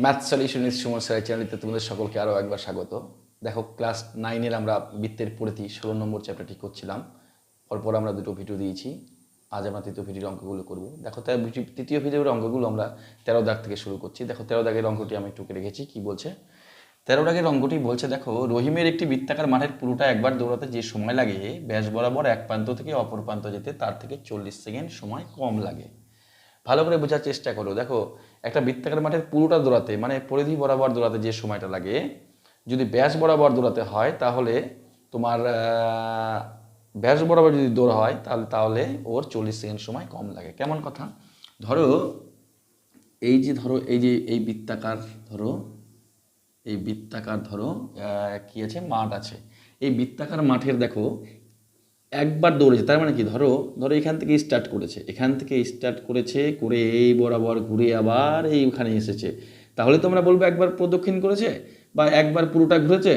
Math solution is Suman sir চ্যানেলটিতে তোমাদের সকলকে আরও একবার স্বাগত। দেখো, ক্লাস 9-এর আমরা বৃত্তের পরিধি 16 নম্বর চ্যাপ্টারটি করছিলাম। পরপর আমরা দুটো ভিডিও দিয়েছি। আজ আমরা তৃতীয় ভিডিওর অঙ্কগুলো করব। দেখো, তৃতীয় ভিডিওর অঙ্কগুলো আমরা 13 দাগ থেকে শুরু করছি। দেখো, 13 দাগের অঙ্কটি আমি টুকে রেখেছি। কি বলছে? 13 দাগের অঙ্কটি বলছে, দেখো, রহিমের একটি বৃত্তাকার মাঠের পুরোটা একবার দৌড়াতে যে সময় লাগে, ব্যাস বরাবর এক প্রান্ত থেকে অপর প্রান্ত যেতে তার থেকে 40 সেকেন্ড সময় কম লাগে। ভালো করে বোঝার চেষ্টা করো। দেখো, একটা বৃত্তাকার মাঠের পুরোটা দৌড়াতে, মানে পরিধি বরাবর দৌড়াতে যে সময়টা লাগে, যদি ব্যাস বরাবর দৌড়াতে হয় তাহলে তোমার ব্যাস বরাবর যদি দৌড় হয় তাহলে ওর 40 সেকেন্ড সময় কম লাগে। কেমন কথা? ধরো এই বৃত্তাকার ধরো, এই বৃত্তাকার ধরো কি আছে, মাঠ আছে। এই বৃত্তাকার মাঠের দেখো একবার দৌড়েছে, তার মানে কি, ধরো ধরো এখান থেকে স্টার্ট করেছে করে এই বরাবর ঘুরে আবার এইখানে এসেছে, তাহলে তোমরা বলবো একবার প্রদক্ষিণ করেছে বা একবার পুরোটা ঘুরেছে।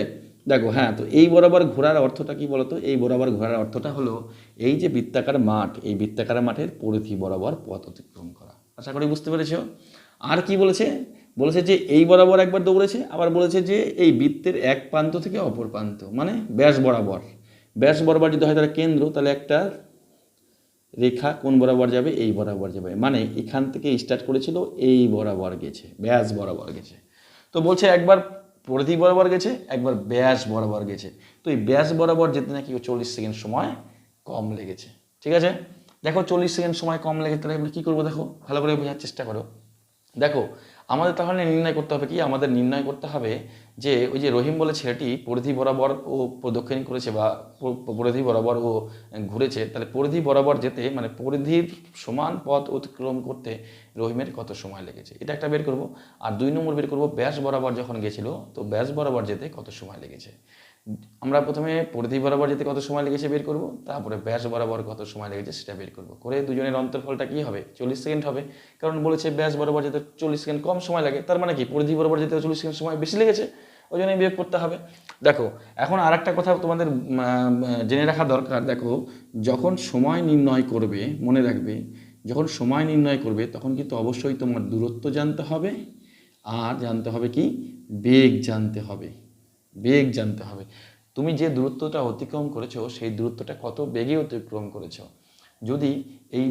দেখো, হ্যাঁ, তো এই বরাবর ঘোরার অর্থটা কি বলতো? এই বরাবর ঘোরার অর্থটা হলো এই যে বৃত্তাকার মাঠ, এই বৃত্তাকার মাঠের পরিধি বরাবর পথ অতিক্রম করা। আশা করি বুঝতে পেরেছো। আর কি বলেছে? বলেছে যে এই বরাবর একবার দৌড়েছে, আবার বলেছে যে এই বৃত্তের এক প্রান্ত থেকে অপর প্রান্ত, মানে ব্যাস বরাবর যদি হয় তাহলে কেন্দ্র, তাহলে একটা রেখা কোন বরাবর যাবে? এই বরাবর যাবে, মানে এখান থেকে স্টার্ট করেছিল, এই বরাবর গেছে, ব্যাস বরাবর গেছে। তো বলছে একবার পরিধি বরাবর গেছে, একবার ব্যাস বরাবর গেছে। তো এই ব্যাস বরাবর যেতে নাকি 40 সেকেন্ড সময় কম লেগেছে। ঠিক আছে, দেখো 40 সেকেন্ড সময় কম লেগেছে, তাহলে আমরা কী করবো? দেখো, ভালো করে বোঝার চেষ্টা করো। দেখো, আমাদের তাহলে নির্ণয় করতে হবে কি? আমাদের নির্ণয় করতে হবে যে ওই যে রহিম বলে ছেলেটি পরিধি বরাবর ও প্রদক্ষিণ করেছে বা পরিধি বরাবর ও ঘুরেছে, তাহলে পরিধি বরাবর যেতে, মানে পরিধির সমান পথ অতিক্রম করতে রহিমের কত সময় লেগেছে, এটা একটা বের করব। আর 2 নম্বর বের করব, ব্যাস বরাবর যখন গেছিল, তো ব্যাস বরাবর যেতে কত সময় লেগেছে। আমরা প্রথমে পরিধি বরাবর যেতে কত সময় লেগেছে বের করব, তারপরে ব্যাস বরাবর কত সময় লেগেছে সেটা বের করব। করে দুজনের অন্তরফলটা কি হবে? 40 সেকেন্ড হবে। কারণ বলেছে ব্যাস বরাবর যেতে 40 সেকেন্ড কম সময় লাগে, তার মানে কি পরিধি বরাবর যেতে 40 সেকেন্ড সময় বেশি লেগেছে, ওই জন্যই বিয়োগ করতে হবে। দেখো, এখন আর একটা কথা তোমাদের জেনে রাখা দরকার। দেখো, যখন সময় নির্ণয় করবে, মনে রাখবে, যখন সময় নির্ণয় করবে তখন কিন্তু অবশ্যই তোমার দূরত্ব জানতে হবে, আর জানতে হবে কি? বেগ জানতে হবে। বেগ জানতে হবে। তুমি যে দূরত্বটা অতিক্রম করেছো সেই দূরত্বটা কত বেগে অতিক্রম করেছো। যদি এই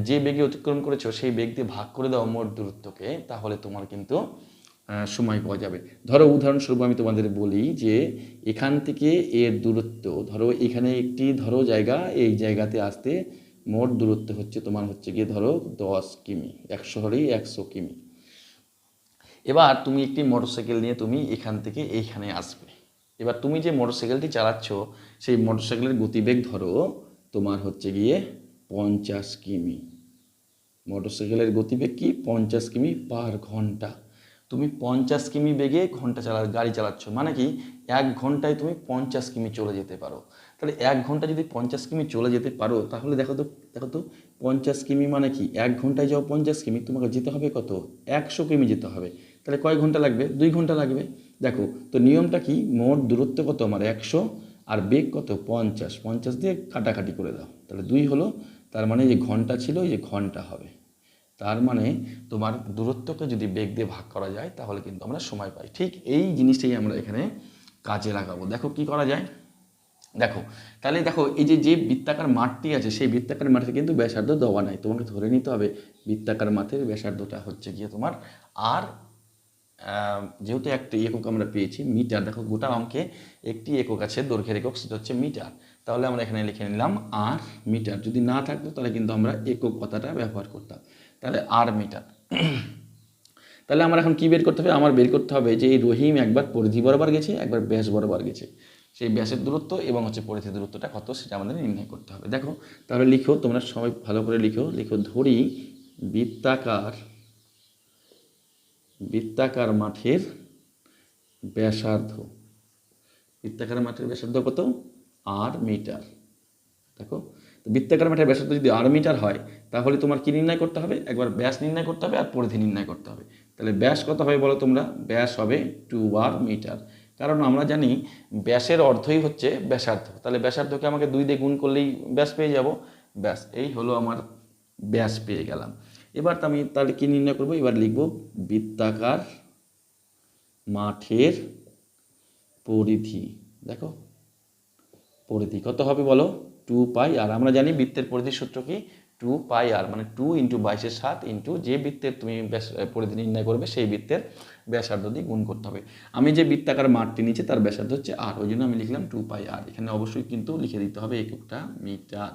যে বেগে অতিক্রম করেছো সেই বেগ দিয়ে ভাগ করে দাও মোট দূরত্বকে, তাহলে তোমার কিন্তু সময় পাওয়া যাবে। ধরো উদাহরণস্বরূপ আমি তোমাদের বলি যে এখান থেকে এর দূরত্ব, ধরো এখানে একটি ধরো জায়গা, এই জায়গাতে আসতে মোট দূরত্ব হচ্ছে তোমার হচ্ছে গিয়ে ধরো 10 কিমি, 100 হলেই 100 কিমি। এবার তুমি একটি মোটরসাইকেল নিয়ে তুমি এখান থেকে এইখানে আসবে। এবার তুমি যে মোটরসাইকেলটি চালাচ্ছ সেই মোটরসাইকেলের গতিবেগ ধরো তোমার হচ্ছে গিয়ে 50 কিমি। মোটরসাইকেলের গতিবেগ কি? 50 কিমি পার ঘন্টা। তুমি 50 কিমি বেগে গাড়ি চালাচ্ছ, মানে কি 1 ঘন্টায় তুমি 50 কিমি চলে যেতে পারো। তাহলে 1 ঘন্টা যদি 50 কিমি চলে যেতে পারো, তাহলে দেখো তো 50 কিমি মানে কি? 1 ঘন্টায় যাও 50 কিমি, তোমাকে যেতে হবে কত? 100 কিমি যেতে হবে। তাহলে কয় ঘন্টা লাগবে? 2 ঘন্টা লাগবে। দেখো তো নিয়মটা কি? মোট দূরত্ব কত আমার? 100, আর বেগ কত? 50। 50 দিয়ে কাটাকাটি করে দাও, তাহলে 2 হলো। তার মানে যে ঘন্টা ছিল, এই যে ঘন্টা হবে। তার মানে তোমার দূরত্বকে যদি বেগ দিয়ে ভাগ করা যায় তাহলে কিন্তু আমরা সময় পাই। ঠিক এই জিনিসটাই আমরা এখানে কাজে লাগাবো। দেখো কি করা যায়। দেখো, তাহলে দেখো এই যে বৃত্তাকার মাঠটি আছে সেই বৃত্তাকার মাঠে কিন্তু ব্যাসার্ধ দেওয়া নাই, তোমাকে ধরে নিতে হবে বৃত্তাকার মাঠের ব্যাসার্ধটা হচ্ছে গিয়ে তোমার আর যেহেতু একটা একক আমরা পেয়েছি মিটার। দেখো, গোটা অঙ্কে একটি একক আছে, দৈর্ঘ্যের একক, সেটা হচ্ছে মিটার। তাহলে আমরা এখানে লিখে নিলাম আর মিটার। যদি না থাকতো তাহলে কিন্তু আমরা একক কথাটা ব্যবহার করতাম, তাহলে আর মিটার। তাহলে আমার এখন কি বের করতে হবে? আমার বের করতে হবে যে এই রহিম একবার পরিধি বরাবর গেছে, একবার ব্যাস বরাবর গেছে, সেই ব্যাসের দূরত্ব এবং হচ্ছে পরিধির দূরত্বটা কত সেটা আমাদের নির্ণয় করতে হবে। দেখো, তাহলে লিখো, তোমরা সবাই ভালো করে লিখো। ধরি বৃত্তাকার মাঠের ব্যাসার্ধ, বৃত্তাকার মাঠের ব্যাসার্ধ কত? আর মিটার। দেখো, তো বৃত্তাকার মাঠের ব্যাসার্ধ যদি আর মিটার হয় তাহলে তোমার কি নির্ণয় করতে হবে? একবার ব্যাস নির্ণয় করতে হবে আর পরিধি নির্ণয় করতে হবে। তাহলে ব্যাস কত হবে বলো তোমরা? ব্যাস হবে 2r মিটার। কারণ আমরা জানি ব্যাসের অর্ধই হচ্ছে ব্যাসার্ধ, তাহলে ব্যাসার্ধকে আমাকে 2 দিয়ে গুণ করলেই ব্যাস পেয়ে যাব। ব্যাস, এই হলো আমার ব্যাস পেয়ে গেলাম। এবার আমি তাহলে কি নির্ণয় করব, এবার লিখব বৃত্তাকার মাঠের পরিধি। দেখো পরিধি কত হবে বলো, 2πr। আমরা জানি বৃত্তের পরিধির সূত্র কি, 2πr, মানে 2 × 22/7 ইন্টু যে বৃত্তের তুমি পরিধি নির্ণয় করবে সেই বৃত্তের ব্যাসার্ধ দিয়ে গুণ করতে হবে। আমি যে বৃত্তাকার মাঠটি নিচে তার ব্যাসার্ধ হচ্ছে r, ওই জন্য আমি লিখলাম 2πr। এখানে অবশ্যই কিন্তু লিখে দিতে হবে এককটা মিটার।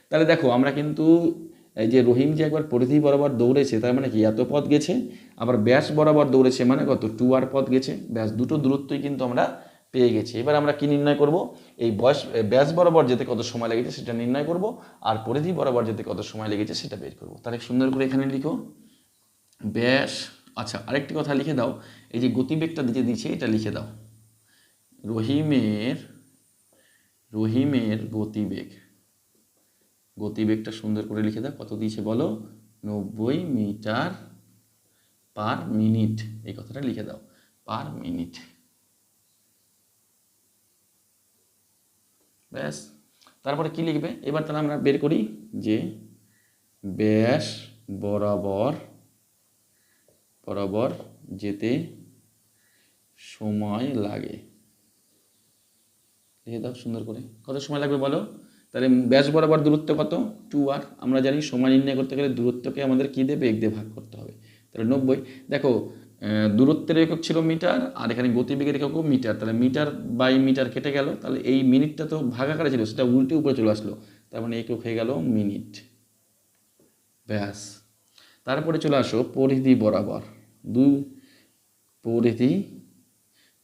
তাহলে দেখো আমরা কিন্তু এই যে রহিম যে একবার পরিধি বরাবর দৌড়েছে, তার মানে কি এত পথ গেছে, আবার ব্যাস বরাবর দৌড়েছে মানে কত 2r পথ গেছে, ব্যাস দুটো দূরত্বই কিন্তু আমরা পেয়ে গেছি। এবার আমরা কি নির্ণয় করব, এই ব্যাস বরাবর যেতে কত সময় লেগেছে সেটা নির্ণয় করব, আর পরিধি বরাবর যেতে কত সময় লেগেছে সেটা বের করব। তাহলে সুন্দর করে এখানে লিখো ব্যাস। আচ্ছা আরেকটি কথা লিখে দাও, এই যে গতিবেগটা দিতে দিচ্ছে এটা লিখে দাও, রহিমের গতিবেগটা সুন্দর করে লিখে দাও, কত দিয়েছে বলো, 90 মিটার পার মিনিট। এই কথাটা লিখে দাও, পার মিনিট। ব্যাস, তারপরে কি লিখবে এবার, তাহলে আমরা বের করি যে ব্যাস বরাবর যেতে সময় লাগে। লিখে দাও সুন্দর করে, কত সময় লাগবে বলো। তাহলে ব্যাস বরাবর দূরত্ব কত, 2r। আমরা জানি সময় নির্ণয় করতে গেলে দূরত্বকে আমাদের কী দিয়ে, বেগ দিয়ে ভাগ করতে হবে। তাহলে 90, দেখো দূরত্বের একক ছিল মিটার, আর এখানে গতিবেগের এককও মিটার, তাহলে মিটার বাই মিটার কেটে গেল, তাহলে এই মিনিটটা তো ভাগাকারে ছিল সেটা উল্টে উপরে চলে আসলো, তার মানে একক হয়ে গেল মিনিট। ব্যাস, তারপরে চলে আসো পরিধি বরাবর,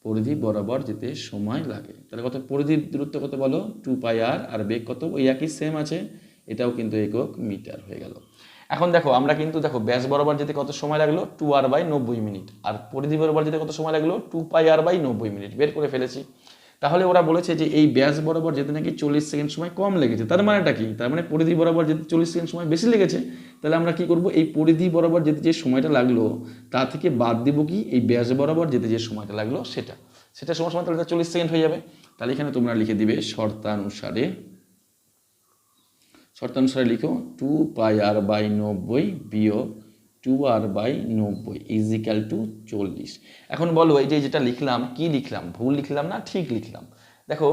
পরিধি বরাবর যেতে সময় লাগে। তাহলে কত, পরিধির দূরত্ব কত বলো, 2πr, আর বেগ কত ওই একই সেম আছে, এটাও কিন্তু একক মিটার হয়ে গেল। এখন দেখো আমরা কিন্তু দেখো ব্যাস বরাবর যেতে কত সময় লাগলো, 2r/90 মিনিট, আর পরিধি বরাবর যেতে কত সময় লাগলো, 2πr/90 মিনিট বের করে ফেলেছি। তাহলে ওরা বলেছে যে এই ব্যাস বরাবর যেতে নাকি 40 সেকেন্ড সময় কম লেগেছে, তার মানেটা কি, তার মানে পরিধি বরাবর যেতে 40 সেকেন্ড সময় বেশি লেগেছে। তাহলে আমরা কি করব, এই পরিধি বরাবর যেতে যে সময়টা লাগলো তা থেকে বাদ দিব কি, এই ব্যাস বরাবর যেতে যে সময়টা লাগলো সেটা সময় তাহলে 40 সেকেন্ড হয়ে যাবে। তাহলে এখানে তোমরা লিখে দিবে শর্তানুসারে লিখো 2πr/90 বিয়োগ 2r/90 ইজিক্যাল টু 40। এখন বলো এই যে যেটা লিখলাম, কি লিখলাম, ভুল লিখলাম না ঠিক লিখলাম? দেখো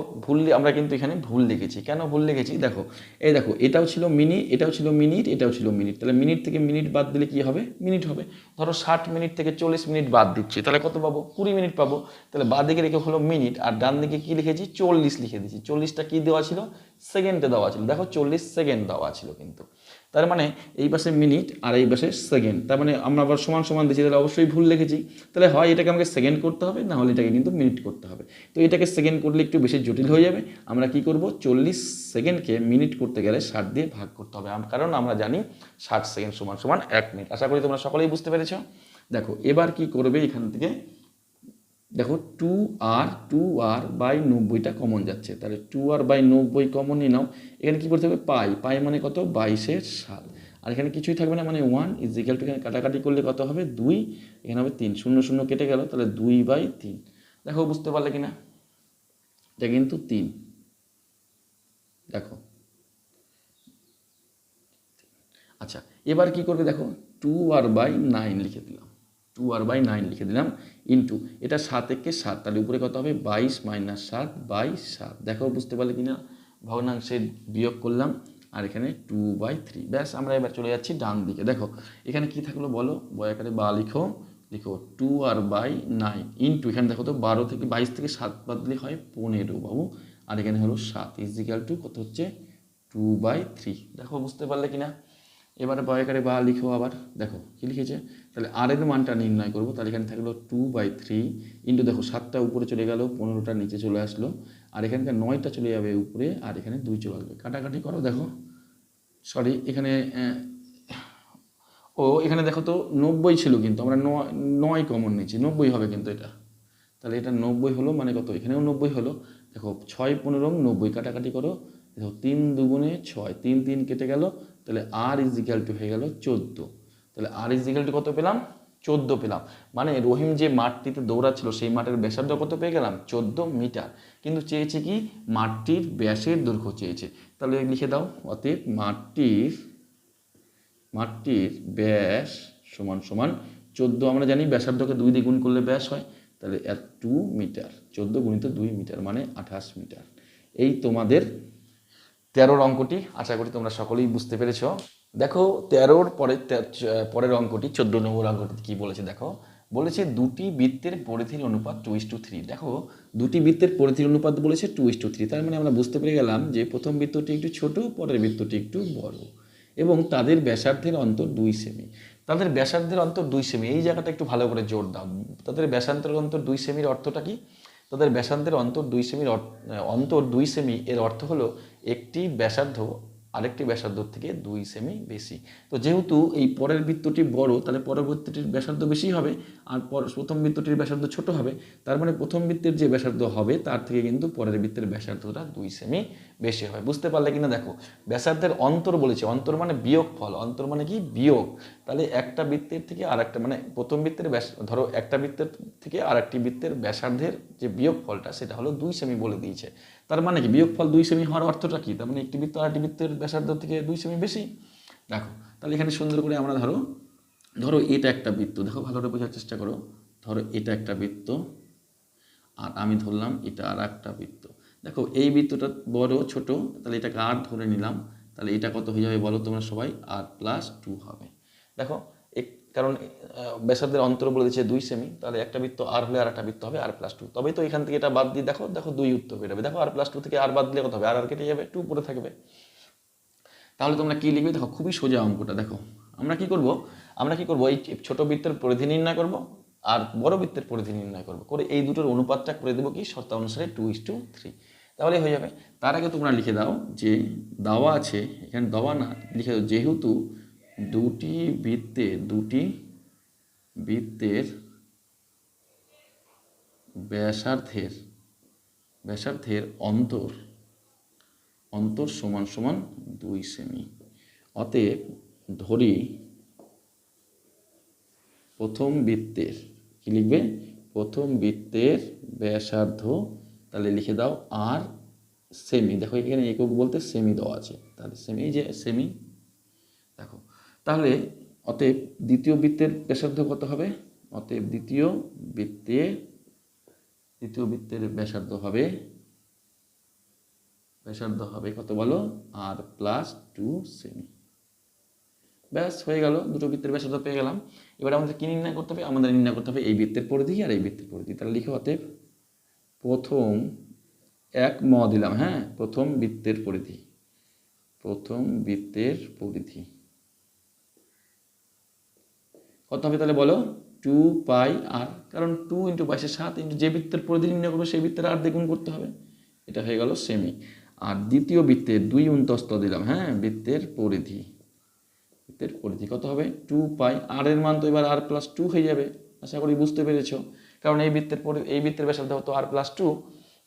আমরা কিন্তু এখানে ভুল লিখেছি। কেন ভুল লিখেছি দেখো, এই দেখো এটাও ছিল মিনিট, এটাও ছিল মিনিট, এটাও ছিল মিনিট, তাহলে মিনিট থেকে মিনিট বাদ দিলে কি হবে, মিনিট হবে। ধরো 60 মিনিট থেকে 40 মিনিট বাদ দিচ্ছি, তাহলে কত পাবো, 20 মিনিট পাবো। তাহলে বাঁ দিকে রেখে হলো মিনিট, আর ডান দিকে কি লিখেছি, 40 লিখে দিয়েছি। 40টা কি দেওয়া ছিল, সেকেন্ডে দেওয়া ছিল, দেখো 40 সেকেন্ড দেওয়া ছিল কিন্তু। তার মানে এই পাশে মিনিট আর এই পাশে সেকেন্ড, তার মানে আমরা আবার সমান সমান দিচ্ছি, তাহলে অবশ্যই ভুল লিখেছি। তাহলে হয় এটাকে আমাকে সেকেন্ড করতে হবে, না হলে এটাকে কিন্তু মিনিট করতে হবে। তো এটাকে সেকেন্ড করলে একটু বেশি জটিল হয়ে যাবে। আমরা কি করব, 40 সেকেন্ডকে মিনিট করতে গেলে 60 দিয়ে ভাগ করতে হবে, কারণ আমরা জানি 60 সেকেন্ড সমান সমান 1 মিনিট। আশা করি তোমরা সকলেই বুঝতে পেরেছ। দেখো এবার কি করবে, এখান থেকে দেখো 2r/90টা কমন যাচ্ছে, তাহলে 2r/90 কমন নিয়ে নাও। এখানে কি করতে হবে, পাই মানে কত, 22/7, আর এখানে কিছুই থাকবে না, মানে 1 ইজিক্যাল টু, এখানে কাটাকাটি করলে কত হবে, 2, এখানে হবে 3, 0 0 কেটে গেল, তাহলে 2/3। দেখো বুঝতে পারলে কিনা, এটা কিন্তু 3। দেখো আচ্ছা এবার কি করবে, দেখো 2r/9 লিখে দিলাম, 2r/9 লিখে দিলাম ইন্টু এটা 7 একে 7, তাহলে উপরে কত হবে, 22 - 7/7। দেখো বুঝতে পারলে কিনা, ভগ্নাংশে বিয়োগ করলাম, আর এখানে 2/3। ব্যাস, আমরা এবার চলে যাচ্ছি ডান দিকে। দেখো এখানে কি থাকলো বলো, বয়াকারে বা লিখো 2r/9 ইন্টু এখানে দেখো তো 12 থেকে 22 থেকে 7 বাদ দিলে হয় 15 বাবু, আর এখানে হলো 7 ইজিক্যাল টু কত হচ্ছে, 2/3। দেখো বুঝতে পারলে কিনা। এবারে বয়াকারে বা লিখো আবার, দেখো কি লিখেছে, তাহলে আর এর মানটা নির্ণয় করবো, তাহলে এখানে থাকলো 2/3 ইন্টু দেখো 7টা উপরে চলে গেল, 15টা নিচে চলে আসলো, আর এখানকার 9টা চলে যাবে উপরে, আর এখানে 2 চলে আসবে। কাটাকাটি করো, দেখো সরি এখানে এখানে দেখো তো 90 ছিল, কিন্তু আমরা 9 কমন নিয়েছি, 90 হবে কিন্তু এটা। তাহলে এটা 90 হলো, মানে কত, এখানেও 90 হলো। দেখো 6 15 90, কাটাকাটি করো, দেখো 3 2 6, 3 3 কেটে গেল, তাহলে আর ইজিক্যাল টু হয়ে গেল 14। তাহলে আর ইজিক্যাল টু কত পেলাম, 14 পেলাম। মানে রহিম যে মাঠটিতে দৌড়াচ্ছিল সেই মাঠের ব্যাসার্ধ কত পেয়ে গেলাম, 14 মিটার। কিন্তু চেয়েছে কি, মাঠটির ব্যাসের দৈর্ঘ্য চেয়েছে। তাহলে লিখে দাও, অতএব মাঠটির মাঠটির ব্যাস সমান সমান 14, আমরা জানি ব্যাসার্ধকে 2 দিয়ে গুণ করলে ব্যাস হয়, তাহলে 2 মিটার, 14 গুণিত 2 মিটার মানে 28 মিটার। এই তোমাদের 13 অঙ্কটি, আশা করি তোমরা সকলেই বুঝতে পেরেছ। দেখো 13 পরের অঙ্কটি 14 নম্বর অঙ্কটি কি বলেছে দেখো, বলেছে দুটি বৃত্তের পরিধির অনুপাত 2:3। দেখো দুটি বৃত্তের পরিধির অনুপাত বলেছে 2:3, তার মানে আমরা বুঝতে পেরে গেলাম যে প্রথম বৃত্তটি একটু ছোট, পরের বৃত্তটি একটু বড়, এবং তাদের ব্যাসার্ধের অন্তর 2 সেমি। তাদের ব্যাসার্ধের অন্তর 2 সেমি, এই জায়গাটা একটু ভালো করে জোর দাও। তাদের ব্যাসার্ধের অন্তর 2 সেমির অর্থটা কি? তাদের ব্যাসার্ধের অন্তর 2 সেমির অন্তর 2 সেমি এর অর্থ হলো একটি ব্যাসার্ধ আরেকটি ব্যাসার্ধ থেকে 2 সেমি বেশি। তো যেহেতু এই পরের বৃত্তটি বড়, তাহলে পরবর্তীটির ব্যাসার্ধ বেশি হবে, আর প্রথম বৃত্তটির ব্যাসার্ধ ছোট হবে। তার মানে প্রথম বৃত্তের যে ব্যাসার্ধ হবে তার থেকে কিন্তু পরের বৃত্তের ব্যাসার্ধটা 2 সেমি বেশি হবে। বুঝতে পারলে কিনা দেখো, ব্যাসার্ধের অন্তর বলেছে, অন্তর মানে বিয়োগফল, অন্তর মানে কি বিয়োগ। তাহলে একটা বৃত্তের থেকে আর একটা, মানে প্রথম বৃত্তের ধরো একটা বৃত্তের থেকে আর একটি বৃত্তের ব্যাসার্ধের যে বিয়োগফলটা সেটা হলো 2 সেমি বলে দিয়েছে। তার মানে কি বিয়োগফল 2 সেমি হওয়ার অর্থটা কি? তার মানে একটি বৃত্ত আর একটি বৃত্তের ব্যাসার্ধ থেকে 2 সেমি বেশি। দেখো তাহলে এখানে সুন্দর করে আমরা ধরো এটা একটা বৃত্ত, দেখো ভালো করে বোঝার চেষ্টা করো। ধরো এটা একটা বৃত্ত, আর আমি ধরলাম এটা আর একটা বৃত্ত। দেখো এই বৃত্তটা বড় ছোট, তাহলে এটাকে আর ধরে নিলাম, তাহলে এটা কত হয়ে যাবে বলো তোমরা সবাই? r+2 হবে। দেখো কারণ ব্যাসার্ধের অন্তর বলে দিচ্ছে 2 সেমি, তাহলে একটা বৃত্ত আর হলে আর একটা বৃত্ত হবে r+2। তবেই তো এখান থেকে এটা বাদ দিয়ে দেখো 2 উত্তর হয়ে যাবে। দেখো r+2 থেকে আর বাদ দিলে কত হবে? আর কেটে যাবে, 2 পড়ে থাকবে। তাহলে তোমরা কি লিখবে? দেখো খুবই সোজা অঙ্কটা। দেখো আমরা কি করব, এই ছোট বৃত্তের পরিধি নির্ণয় করব আর বড় বৃত্তের পরিধি নির্ণয় করব, করে এই দুটোর অনুপাতটা করে দেবো কি শর্তানুসারে 2:3, তাহলে হয়ে যাবে। তার আগে তোমরা লিখে দাও যে দেওয়া আছে, এখানে দেওয়া না, লিখে দাও যেহেতু দুটি বৃত্তের ব্যাসার্ধের অন্তর সমান সমান 2 সেমি। অতএব ধরি প্রথম বৃত্তের, কি লিখবে? প্রথম বৃত্তের ব্যাসার্ধ, তাহলে লিখে দাও আর সেমি। দেখো এখানে একক বলতে সেমি দেওয়া আছে, তাহলে সেমি, যে সেমি। দেখো তাহলে অতএব দ্বিতীয় বৃত্তের ব্যাসার্ধ কত হবে? অতএব দ্বিতীয় বৃত্তের ব্যাসার্ধ হবে কত বলো? r+2 semi. ব্যাস হয়ে গেল, দুটো বৃত্তের ব্যাসার্ধ পেয়ে গেলাম। এবার আমাদের কি নির্ণয় করতে হবে? আমাদের নির্ণয় করতে হবে এই বৃত্তের পরিধি আর এই বৃত্তের পরিধি। তাহলে লিখো অতএব প্রথম দিলাম, হ্যাঁ, প্রথম বৃত্তের পরিধি কত হবে তাহলে বলো? 2πr, কারণ 2 × 22 7, যে বৃত্তের পরিধি নির্ণয় করবে সেই বৃত্তের আর দ্বিগুণ করতে হবে। এটা হয়ে গেল সেমি। আর দ্বিতীয় বৃত্তের 2 × দিলাম, হ্যাঁ, বৃত্তের পরিধি কত হবে? 2π, আর এর মান তো এবার r+2 হয়ে যাবে। আশা করি বুঝতে পেরেছো, কারণ এই বৃত্তের ব্যাসার্ধ হতো r+2,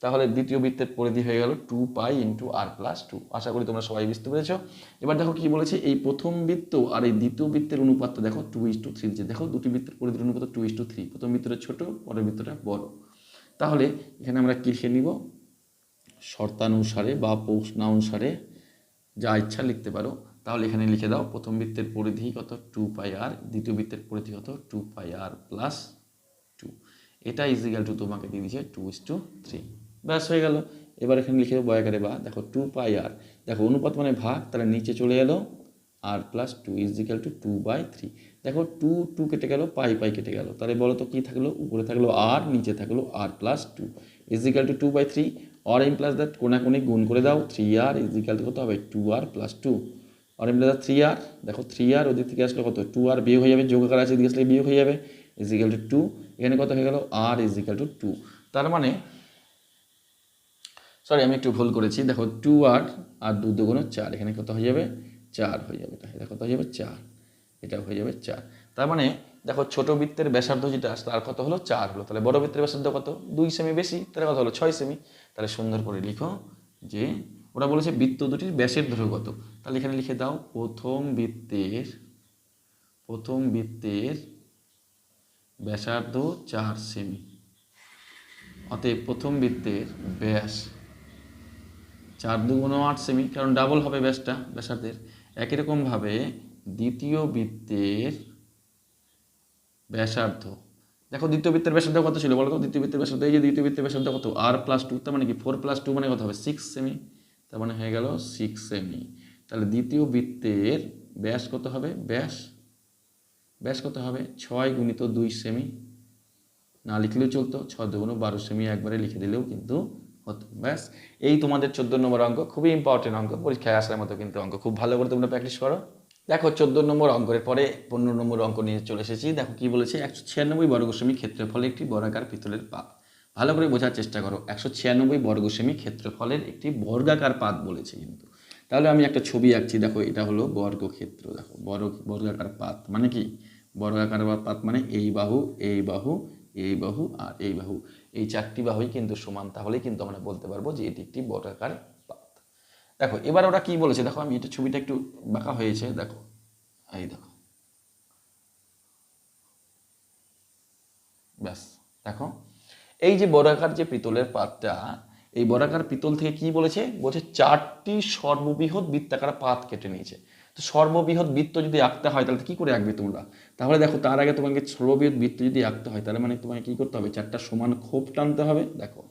তাহলে দ্বিতীয় বৃত্তের পরিধি হয়ে গেল 2π × r+2। আশা করি তোমরা সবাই বুঝতে পেরেছো। এবার দেখো কি বলেছে, এই প্রথম বৃত্ত আর এই দ্বিতীয় বৃত্তের অনুপাতটা দেখো 2:3 দিচ্ছে। দেখো দুটি বৃত্তের পরিধির অনুপাত 2:3, প্রথম বৃত্তটা ছোট, পরের বৃত্তটা বড়। তাহলে এখানে আমরা কি লিখে নিব? শর্তানুসারে বা প্রশ্নানুসারে যা ইচ্ছা লিখতে পারো। তাহলে এখানে লিখে দাও প্রথম বৃত্তের পরিধি কত? 2πr, দ্বিতীয় বৃত্তের পরিধি কত? 2πr+2। এটা ইজিক্যাল টু তোমাকে দিয়ে দিচ্ছে 2:3। ব্যাস হয়ে গেল। এবার এখানে লিখে দেবো বয়াকারে বা। দেখো 2πr, দেখো অনুপাত মানে ভাগ, তাহলে নিচে চলে এলো r+2 ইজিক্যাল টু 2/3। দেখো 2 কেটে গেল, পাই কেটে গেল, তাহলে বলো তো কি থাকলো? উপরে থাকলো r, নিচে থাকলো r+2 equal to 2/3। or implies that কোনাকুনি গুণ করে দাও, 3r ইজিক্যাল টু কত হবে? 2r+2। or implies that 3r, দেখো 3r ওদিক থেকে আসলে কত? 2r বিয়োগ হয়ে যাবে, যোগ আকার আছে, এদিকে আসলে বিয়োগ হয়ে যাবে, ইজিক্যাল টু 2। এখানে কত হয়ে গেল? r equal to 2। তার মানে সরি, আমি একটু ভুল করেছি। দেখো 2r আর 2 × 4, এখানে কত হয়ে যাবে? 4 হয়ে যাবে। এটা কত হয়ে যাবে? 4। এটা হয়ে যাবে 4। তার মানে দেখো ছোট বৃত্তের ব্যাসার্ধ যেটা আসলে আর কত হলো? 4 হলো। তাহলে বড় বৃত্তের ব্যাসার্ধ কত? 2 সেমি বেশি, তাহলে কত হলো? 6 সেমি। তাহলে সুন্দর করে লিখো যে ওরা বলেছে বৃত্ত দুটির ব্যাসের দৈর্ঘ্য কত। তাহলে এখানে লিখে দাও প্রথম বৃত্তের ব্যাসার্ধ 4 সেমি। অতএব প্রথম বৃত্তের ব্যাস 4 × 2 = 8 সেমি, কারণ ডাবল হবে ব্যাসার্ধের। একই রকমভাবে দ্বিতীয় বৃত্তের ব্যাসার্ধ। দেখো দ্বিতীয় বৃত্তের ব্যাসার্ধ কত ছিল বলো তো? দ্বিতীয় বৃত্তের ব্যাসার্ধ, এই যে দ্বিতীয় বৃত্তের ব্যাসার্ধ কত, r+2, তার মানে কি 4+2 মানে কত হবে 6 সেমি, তার মানে হয়ে গেল 6 সেমি। তাহলে দ্বিতীয় বৃত্তের ব্যাস কত হবে? ব্যাস কত হবে? 6 × 2 সেমি, না লিখলেও চলতো, 6 × 2 = 12 সেমি, একবারে লিখে দিলেও কিন্তু হতো। ব্যাস, এই তোমাদের 14 নম্বর অঙ্ক, খুবই ইম্পর্টেন্ট অঙ্ক, পরীক্ষায় আসার মতো কিন্তু অঙ্ক, খুব ভালো করে তোমরা প্র্যাকটিস করো। দেখো 14 নম্বর অঙ্কের পরে 15 নম্বর অঙ্ক নিয়ে চলে এসেছি। দেখো কি বলেছে, 196 বর্গ সেমি ক্ষেত্রফলের একটি বর্গাকার পিতলের পাত। ভালো করে বোঝার চেষ্টা করো, 196 বর্গ সেমি ক্ষেত্রফলের একটি বর্গাকার পাত বলেছে কিন্তু। তাহলে আমি একটা ছবি আঁকছি, দেখো এটা হলো বর্গক্ষেত্র, দেখো বর্গাকার পাত মানে কি, বর্গাকার পাত মানে এই বাহু, এই বাহু, এই বাহু আর এই বাহু, এই 4টি বাহুই কিন্তু সমান, তাহলেই কিন্তু আমরা বলতে পারবো যে এটি একটি বর্গাকার পাত। দেখো এবার ওরা কি বলেছে, দেখো আমি এটা ছবিটা একটু বাঁকা হয়েছে, দেখো এই দেখো, ব্যাস দেখো এই যে বর্গাকার যে পিতলের পাতটা, এই বর্গাকার পিতল থেকে কি বলেছে, বলছে 4টি সর্ববৃহৎ বৃত্তাকার পাত কেটে নিয়েছে। তো সর্ববৃহৎ বৃত্ত যদি আঁকতে হয় তাহলে কি করে আঁকবে তোমরা? তাহলে দেখো তার আগে তোমাকে সর্ববৃহৎ বৃত্ত যদি আঁকতে হয় তাহলে মানে তোমাকে কি করতে হবে, 4টা সমান খোপ টানতে হবে। দেখো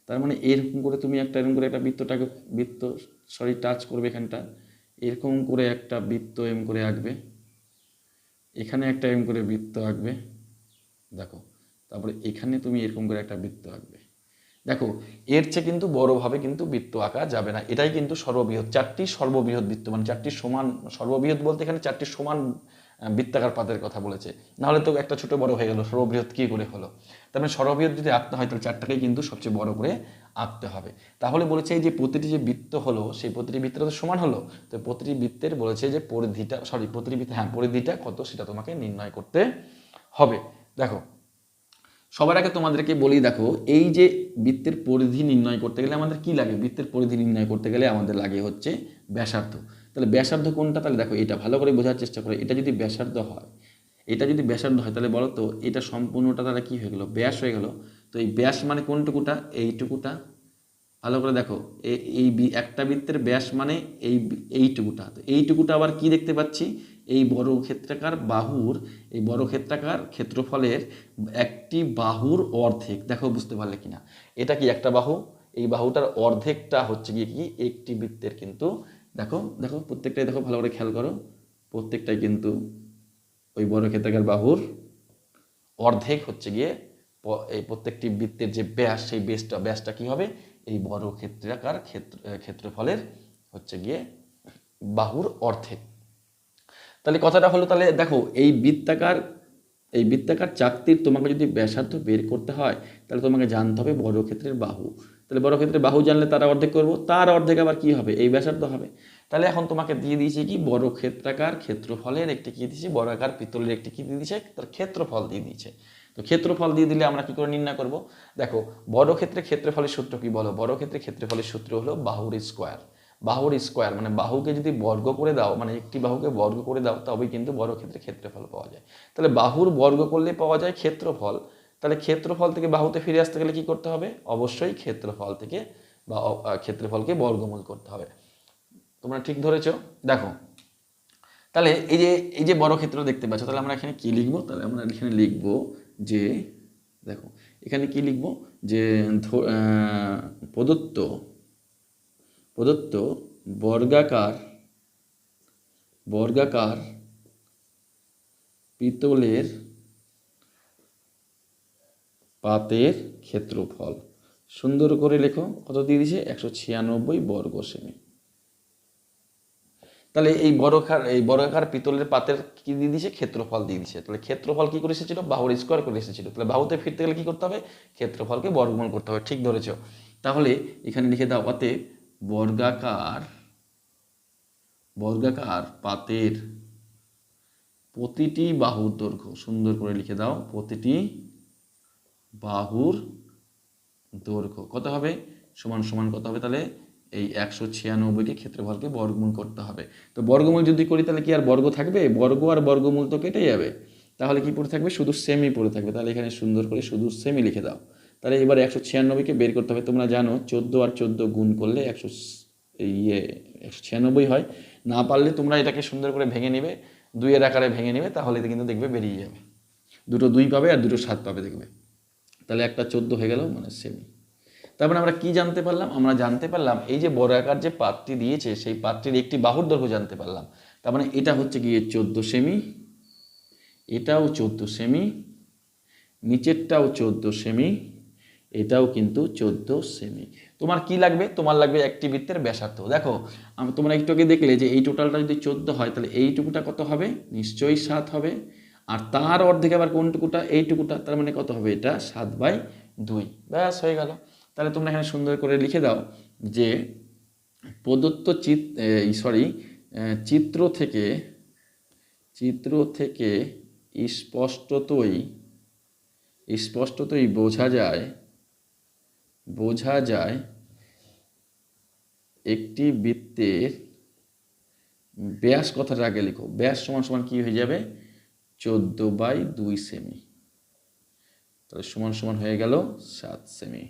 তার মানে এরকম করে তুমি এরকম করে একটা বৃত্ত টাচ করবে এখানটা, এরকম করে একটা বৃত্ত এম করে আঁকবে, এখানে একটা এম করে বৃত্ত আঁকবে, দেখো তারপরে এখানে তুমি এরকম করে একটা বৃত্ত আঁকবে। দেখো এর চেয়ে কিন্তু বড়ভাবে কিন্তু বৃত্ত আঁকা যাবে না, এটাই কিন্তু সর্ববৃহৎ, 4টি সর্ববৃহৎ বৃত্ত, মানে 4টি সমান, সর্ববৃহৎ বলতে এখানে 4টি সমান বৃত্তাকার পাতের কথা বলেছে, নাহলে তো একটা ছোট বড় হয়ে গেল, সর্ববৃহৎ কি করে হলো? তার মানে সর্ববৃহৎ যদি আঁকতে হয় তাহলে 4টাকেই কিন্তু সবচেয়ে বড় করে আঁকতে হবে। তাহলে বলেছে এই যে প্রতিটি যে বৃত্ত হলো, সেই প্রতিটি বৃত্তটা তো সমান হলো, তো প্রতিটি বৃত্তের বলেছে যে প্রতিটি বৃত্ত, পরিধিটা কত সেটা তোমাকে নির্ণয় করতে হবে। দেখো সবার আগে তোমাদেরকে বলি, দেখো এই যে বৃত্তের পরিধি নির্ণয় করতে গেলে আমাদের কি লাগে, বৃত্তের পরিধি নির্ণয় করতে গেলে আমাদের লাগে হচ্ছে ব্যাসার্ধ। তাহলে ব্যাসার্ধ কোনটা, তাহলে দেখো এটা ভালো করে বোঝার চেষ্টা করো, এটা যদি ব্যাসার্ধ হয়, এটা যদি ব্যাসার্ধ হয় তাহলে বলো তো এটা সম্পূর্ণটা তাহলে কি হয়ে গেল, ব্যাস হয়ে গেল। তো এই ব্যাস মানে কোনটুকুটা, এইটুকুটা, ভালো করে দেখো এই একটা বৃত্তের ব্যাস মানে এইটুকুটা, তো এইটুকুটা আবার কি দেখতে পাচ্ছি, এই বর্গক্ষেত্রাকার বাহুর, এই বর্গক্ষেত্রাকার ক্ষেত্রফলের একটি বাহুর অর্ধেক। দেখো বুঝতে পারলে কিনা, এটা কি একটা বাহু, এই বাহুটার অর্ধেকটা হচ্ছে গিয়ে কি একটি বৃত্তের কিন্তু, দেখো দেখো প্রত্যেকটাই দেখো ভালো করে খেয়াল করো, প্রত্যেকটাই কিন্তু ওই বর্গক্ষেত্রাকার বাহুর অর্ধেক হচ্ছে গিয়ে এই প্রত্যেকটি বৃত্তের যে ব্যাস, সেই ব্যাসটা কি হবে, এই বর্গক্ষেত্রাকার ক্ষেত্রফলের হচ্ছে গিয়ে বাহুর অর্ধেক। তাহলে কথাটা হলো, তাহলে দেখো এই বৃত্তাকার চাকতির তোমাকে যদি ব্যাসার্ধ বের করতে হয় তাহলে তোমাকে জানতে হবে বর্গক্ষেত্রের বাহু। তাহলে বর্গক্ষেত্রের বাহু জানলে তার অর্ধেক করবো, তার অর্ধেক আবার কি হবে, এই ব্যাসার্ধ হবে। তাহলে এখন তোমাকে দিয়ে দিয়েছে কি, বর্গক্ষেত্রাকার ক্ষেত্রফলের একটি কি দিয়েছে, বর্গাকার পিতলের একটি কি দিয়ে দিয়েছে, তার ক্ষেত্রফল দিয়ে দিয়েছে। তো ক্ষেত্রফল দিয়ে দিলে আমরা কি করে নির্ণয় করব, দেখো বর্গক্ষেত্রে ক্ষেত্রফলের সূত্র কি বলো, বর্গক্ষেত্রে ক্ষেত্রফলের সূত্র হলো বাহুর স্কোয়ার। বাহুর স্কোয়ার মানে বাহুকে যদি বর্গ করে দাও, মানে একটি বাহুকে বর্গ করে দাও, তবেই কিন্তু বর্গক্ষেত্রে ক্ষেত্রফল পাওয়া যায়। তাহলে বাহুর বর্গ করলে পাওয়া যায় ক্ষেত্রফল। তাহলে ক্ষেত্রফল থেকে বাহুতে ফিরে আসতে গেলে কি করতে হবে, অবশ্যই ক্ষেত্রফল থেকে বা ক্ষেত্রফলকে বর্গমূল করতে হবে। তোমরা ঠিক ধরেছো। দেখো তাহলে এই যে বর্গক্ষেত্র দেখতে পাচ্ছ, তাহলে আমরা এখানে কি লিখবো, তাহলে আমরা এখানে লিখবো যে, দেখো এখানে কি লিখবো যে প্রদত্ত বর্গাকার পিতলের পাতের ক্ষেত্রফল, সুন্দর করে লেখো, কত দিয়ে দিয়েছে, 196 বর্গ সেমি। তাহলে এই বর্গাকার পিতলের পাতের কি দিয়ে দিয়েছে, ক্ষেত্রফল দিয়ে দিয়েছে। তাহলে ক্ষেত্রফল কি করে এসেছিল, বাহুর স্কোয়ার করে এসেছিল। তাহলে বাহুতে ফিরতে গেলে কি করতে হবে, ক্ষেত্রফলকে বর্গমূল করতে হবে। ঠিক ধরেছ। তাহলে এখানে লিখে দাও, অতএব বর্গাকার পাতের প্রতিটি বাহুর দৈর্ঘ্য, সুন্দর করে লিখে দাও, প্রতিটি বাহুর দৈর্ঘ্য কত হবে, সমান সমান কত হবে, তাহলে এই 196কে ক্ষেত্রফলকে বর্গমূল করতে হবে। তো বর্গমূল যদি করি তাহলে কি আর বর্গ থাকবে, বর্গ আর বর্গমূল তো কেটে যাবে, তাহলে কি পড়ে থাকবে, শুধু সেমি পড়ে থাকবে। তাহলে এখানে সুন্দর করে শুধু সেমি লিখে দাও। তাহলে এবার 196কে বের করতে হবে। তোমরা জানো 14 আর 14 গুণ করলে 196 হয়, না পারলে তোমরা এটাকে সুন্দর করে ভেঙে নেবে, 2-এর আকারে ভেঙে নেবে, তাহলে এটা কিন্তু দেখবে বেরিয়ে যাবে। দুটো 2 পাবে আর দুটো 7 পাবে দেখবে। তাহলে একটা 14 হয়ে গেল, মানে সেমি। তারপরে আমরা কি জানতে পারলাম? আমরা জানতে পারলাম এই যে বড় আকার যে পাতটি দিয়েছে সেই পাতটির একটি বাহুর দৈর্ঘ্য জানতে পারলাম। তার মানে এটা হচ্ছে গিয়ে 14 সেমি, এটাও 14 সেমি, নিচেরটাও 14 সেমি, এটাও কিন্তু 14 সেমি। তোমার কি লাগবে? তোমার লাগবে একটি বৃত্তের ব্যাসার্ধ। দেখো তোমরা একটু আগে দেখলে যে এই টোটালটা যদি 14 হয় তাহলে এইটুকুটা কত হবে? নিশ্চয়ই 7 হবে। আর তার অর্ধেক আবার কোনটুকুটা? এইটুকুটা, তার মানে কত হবে? এটা 7/2। ব্যাস হয়ে গেল। তাহলে তোমরা এখানে সুন্দর করে লিখে দাও যে প্রদত্ত চিত্র থেকে স্পষ্টতই বোঝা যায় একটি বৃত্তের ব্যাস, কথাটা আগে লিখো, ব্যাস সমান সমান কি হয়ে যাবে? 14/2 সেমি। তাহলে সমান সমান হয়ে গেল 7 সেমি।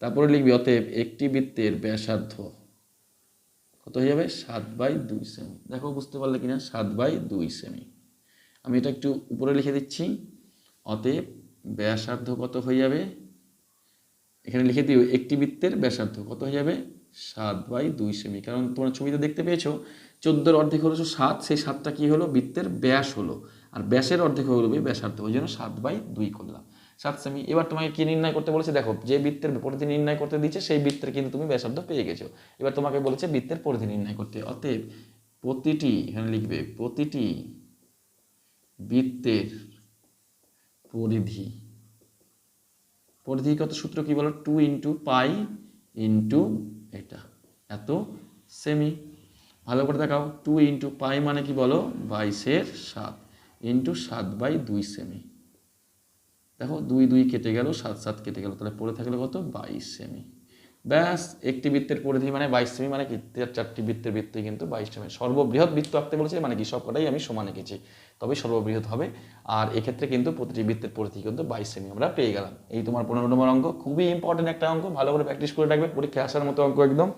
তারপরে লিখবি অতএব একটি বৃত্তের ব্যাসার্ধ কত হয়ে যাবে? 7/2 সেমি। দেখো বুঝতে পারলে কিনা? 7/2 সেমি। আমি এটা একটু উপরে লিখে দিচ্ছি। অতএব ব্যাসার্ধ কত হয়ে যাবে? এখানে লিখে দিও একটি বৃত্তের ব্যাসার্ধ কত হয়ে যাবে? 7/2 সেমি। কারণ তোমরা ছবিতে দেখতে পেয়েছো 14-এর অর্ধেক হলো 7, সেই 7টা কি হলো? বৃত্তের ব্যাস হলো, আর ব্যাসের অর্ধেক হলো ব্যাসার্ধ, ওই জন্য 7/2 করলাম, 7 সেমি। এবার তোমাকে কি নির্ণয় করতে বলেছে? দেখো যে বৃত্তের পরিধি নির্ণয় করতে দিচ্ছে সেই বৃত্তের কিন্তু তুমি ব্যাসার্ধ পেয়ে গেছো। এবার তোমাকে বলেছে বৃত্তের পরিধি নির্ণয় করতে। অতএব প্রতিটি, এখানে লিখবে প্রতিটি বৃত্তের পরিধি কত? সূত্র কি বলো? 2 × পাই ইন্টু এটা এত সেমি। ভালো করে দেখাও, 2 × পাই মানে কি বলো? 22/7 ইন্টু 7/2 সেমি। দেখো 2 2 কেটে গেল, 7 7 কেটে গেল, তাহলে পড়ে থাকলো কত? 22 সেমি। ব্যাস, একটি বৃত্তের পরিধি মানে 22 সেমি, মানে কি 4টি বৃত্তের বৃত্তি কিন্তু 22 সেমি। সর্ববৃহৎ বৃত্ত আঁকতে বলেছে, মানে কি সবকটাই আমি সমান এঁকেছি, তবে সর্ববৃহৎ হবে। আর এক্ষেত্রে কিন্তু প্রতিটি বৃত্তের পরিধি কিন্তু 22 সেমি আমরা পেয়ে গেলাম। এই তোমার 15 নম্বর অঙ্ক, খুবই ইম্পর্টেন্ট একটা অঙ্ক, ভালো করে প্র্যাকটিস করে রাখবে, পরীক্ষায় আসার মতো অঙ্ক একদম।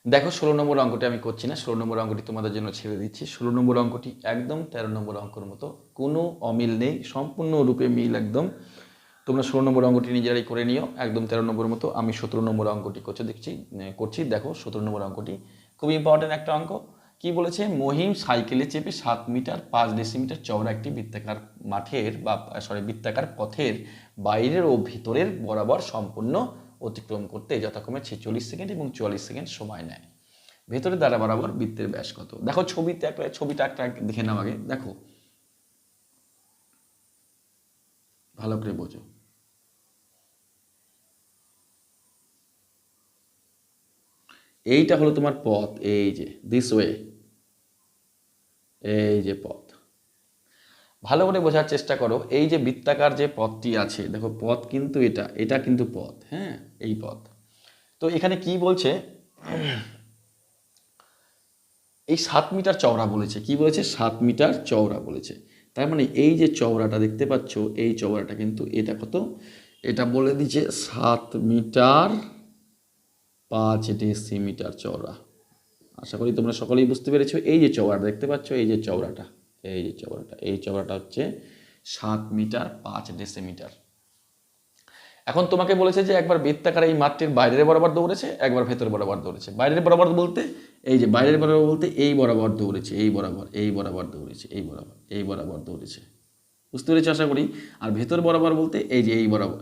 দেখো 16 নম্বর অঙ্কটি আমি করছি না, 16 নম্বর অঙ্কটি তোমাদের জন্য ছেড়ে দিচ্ছি। 16 নম্বর অঙ্কটি একদম 13 নম্বর অঙ্কের মতো, কোনো অমিল নেই, সম্পূর্ণরূপে মিল একদম। তোমরা 16 নম্বর অঙ্কটি নিজেরাই করে নিও, একদম 13 নম্বর মতো। আমি 17 নম্বর অঙ্কটি করছি। দেখো 17 নম্বর অঙ্কটি খুব ইম্পর্টেন্ট একটা অঙ্ক। কি বলেছে? মহিম সাইকেলে চেপে 7 মিটার 5 ডেসিমিটার চওড়া একটি বৃত্তাকার পথের বাইরের ও ভিতরের বরাবর সম্পূর্ণ অতিক্রম করতে যথাক্রমে 46 সেকেন্ড এবং 44 সেকেন্ড সময় নেয়। ভেতরের দ্বারা বরাবর বৃত্তের ব্যাস কত? দেখো ছবিটা একটা দেখে নাও আগে, দেখো ভালো করে বোঝো। এইটা হলো তোমার পথ, এই যে দিস ওয়ে, এই যে পথ। ভালো করে বোঝার চেষ্টা করো। এই যে বৃত্তাকার যে পথটি আছে, দেখো পথ কিন্তু এটা কিন্তু পথ, হ্যাঁ, এই পথ। তো এখানে কি বলছে? এই 7 মিটার চওড়া বলেছে। কি বলেছে? 7 মিটার চওড়া বলেছে। তার মানে এই যে চওড়াটা দেখতে পাচ্ছ, এই চওড়াটা কিন্তু এটা কত? এটা বলে দিচ্ছে 7 মিটার 5 ডেসিমিটার চওড়া। আশা করি তোমরা সকলেই বুঝতে পেরেছো। এই যে চওড়াটা দেখতে পাচ্ছ, এই চওড়াটা হচ্ছে 7 মিটার 5 ডেসিমিটার। এখন তোমাকে বলেছে যে একবার বৃত্তাকার এই মাঠটির বাইরের বরাবর দৌড়েছে, একবার ভেতর বরাবর দৌড়েছে। বাইরের বরাবর বলতে এই বরাবর দৌড়েছে, এই বরাবর দৌড়েছে, এই বরাবর দৌড়েছে, বুঝতে পেরেছো আশা করি। আর ভেতর বরাবর বলতে এই যে এই বরাবর,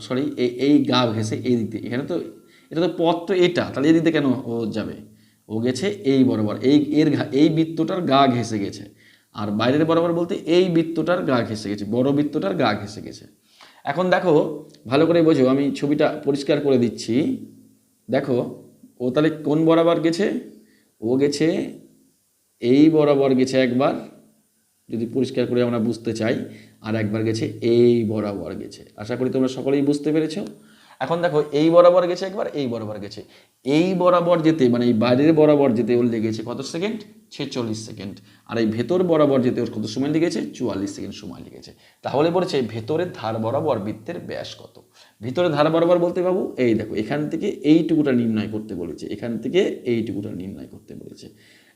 এই গা ঘেঁষে এই দিক দিয়ে, এখানে তো এটা তো পথ তো এটা, তাহলে এই দিকতে কেন ও যাবে? ও গেছে এই বরাবর, এই বৃত্তটার গা ঘেঁষে গেছে। আর বাইরের বরাবর বলতে এই বৃত্তটার গা ঘেঁষে গেছে, বড় বৃত্তটার গা ঘেঁষে গেছে। এখন দেখো ভালো করে বোঝো, আমি ছবিটা পরিষ্কার করে দিচ্ছি। দেখো ও তাহলে কোন বরাবর গেছে? ও গেছে এই বরাবর গেছে একবার, যদি পরিষ্কার করে আমরা বুঝতে চাই, আর একবার গেছে এই বরাবর গেছে। আশা করি তোমরা সকলেই বুঝতে পেরেছো। এখন দেখো এই বরাবর গেছে একবার, এই বরাবর গেছে। এই বরাবর যেতে, মানে এই বাইরের বরাবর যেতে ওর লেগেছে কত সেকেন্ড? 46 সেকেন্ড। আর এই ভেতর বরাবর যেতে ওর কত সময় লেগেছে? 44 সেকেন্ড সময় লেগেছে। তাহলে বলেছে ভেতরের ধার বরাবর বৃত্তের ব্যাস কত? ভিতরের ধার বরাবর বলতে বাবু এই দেখো, এখান থেকে এইটুকুটা নির্ণয় করতে বলেছে, এখান থেকে এইটুকুটা নির্ণয় করতে বলেছে।